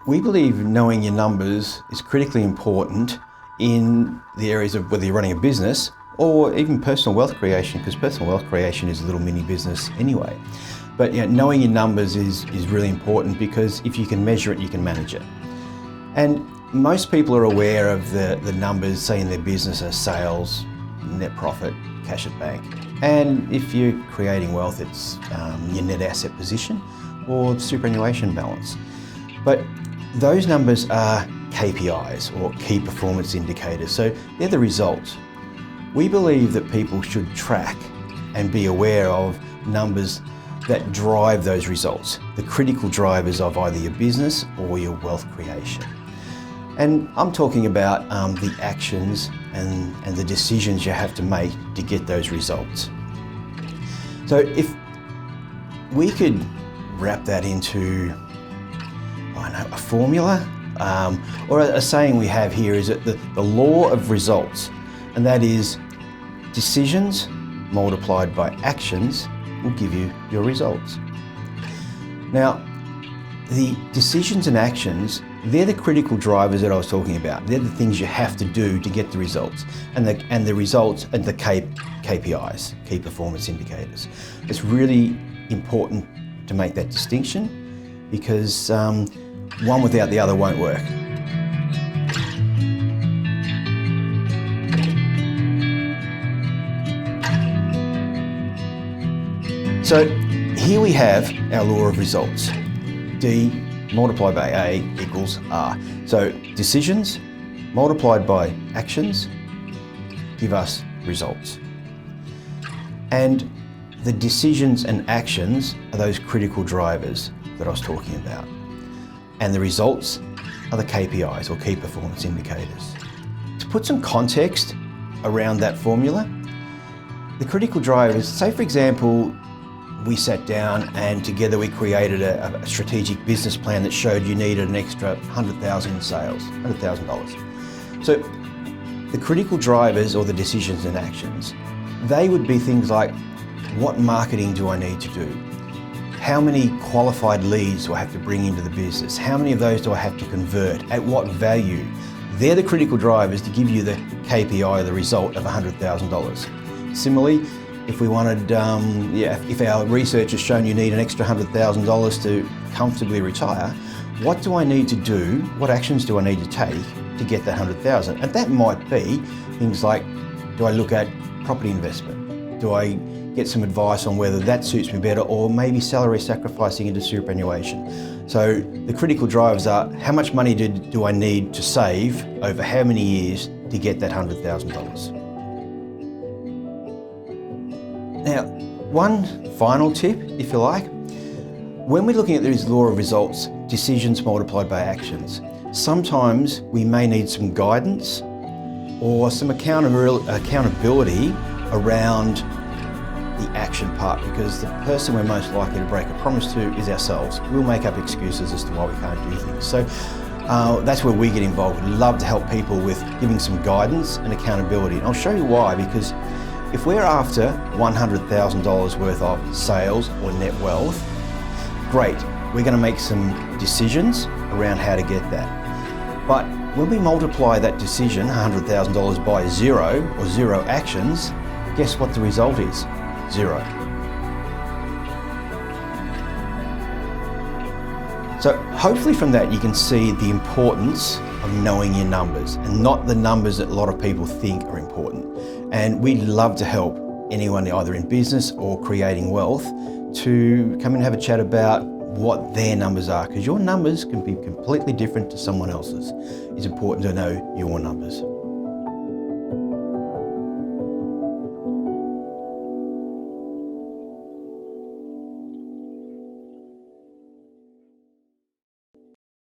We believe knowing your numbers is critically important in the areas of whether you're running a business or even personal wealth creation, because personal wealth creation is a little mini business anyway. But knowing your numbers is really important, because if you can measure it, you can manage it. And most people are aware of the numbers, say in their business, are sales, net profit, cash at bank. And if you're creating wealth, it's your net asset position or superannuation balance. But those numbers are KPIs, or key performance indicators, so they're the results. We believe that people should track and be aware of numbers that drive those results, the critical drivers of either your business or your wealth creation. And I'm talking about the actions and the decisions you have to make to get those results. So if we could wrap that into a formula, or a saying we have here is that the law of results, and that is decisions multiplied by actions will give you your results. Now, the decisions and actions, they're the critical drivers that I was talking about. They're the things you have to do to get the results, and the results and the KPIs, key performance indicators. It's really important to make that distinction, because one without the other won't work. So here we have our law of results. D multiplied by A equals R. So decisions multiplied by actions give us results. And the decisions and actions are those critical drivers that I was talking about. And the results are the KPIs, or key performance indicators. To put some context around that formula, the critical drivers, say for example, we sat down and together we created a strategic business plan that showed you needed an extra $100,000 in sales, $100,000. So the critical drivers, or the decisions and actions, they would be things like, what marketing do I need to do? How many qualified leads do I have to bring into the business? How many of those do I have to convert? At what value? They're the critical drivers to give you the KPI, the result of $100,000. Similarly, if we wanted, if our research has shown you need an extra $100,000 to comfortably retire, what do I need to do? What actions do I need to take to get that $100,000? And that might be things like, do I look at property investment? Do I get some advice on whether that suits me better, or maybe salary sacrificing into superannuation? So the critical drivers are, how much money do I need to save over how many years to get that $100,000? Now, one final tip, if you like, when we're looking at this law of results, decisions multiplied by actions, sometimes we may need some guidance or some accountability around the action part, because the person we're most likely to break a promise to is ourselves. We'll make up excuses as to why we can't do things. So that's where we get involved. We love to help people with giving some guidance and accountability. And I'll show you why, because if we're after $100,000 worth of sales or net wealth, great, we're going to make some decisions around how to get that. But when we multiply that decision, $100,000, by zero, or zero actions, guess what the result is? Zero. So hopefully from that you can see the importance of knowing your numbers, and not the numbers that a lot of people think are important. And we'd love to help anyone either in business or creating wealth to come and have a chat about what their numbers are, because your numbers can be completely different to someone else's. It's important to know your numbers.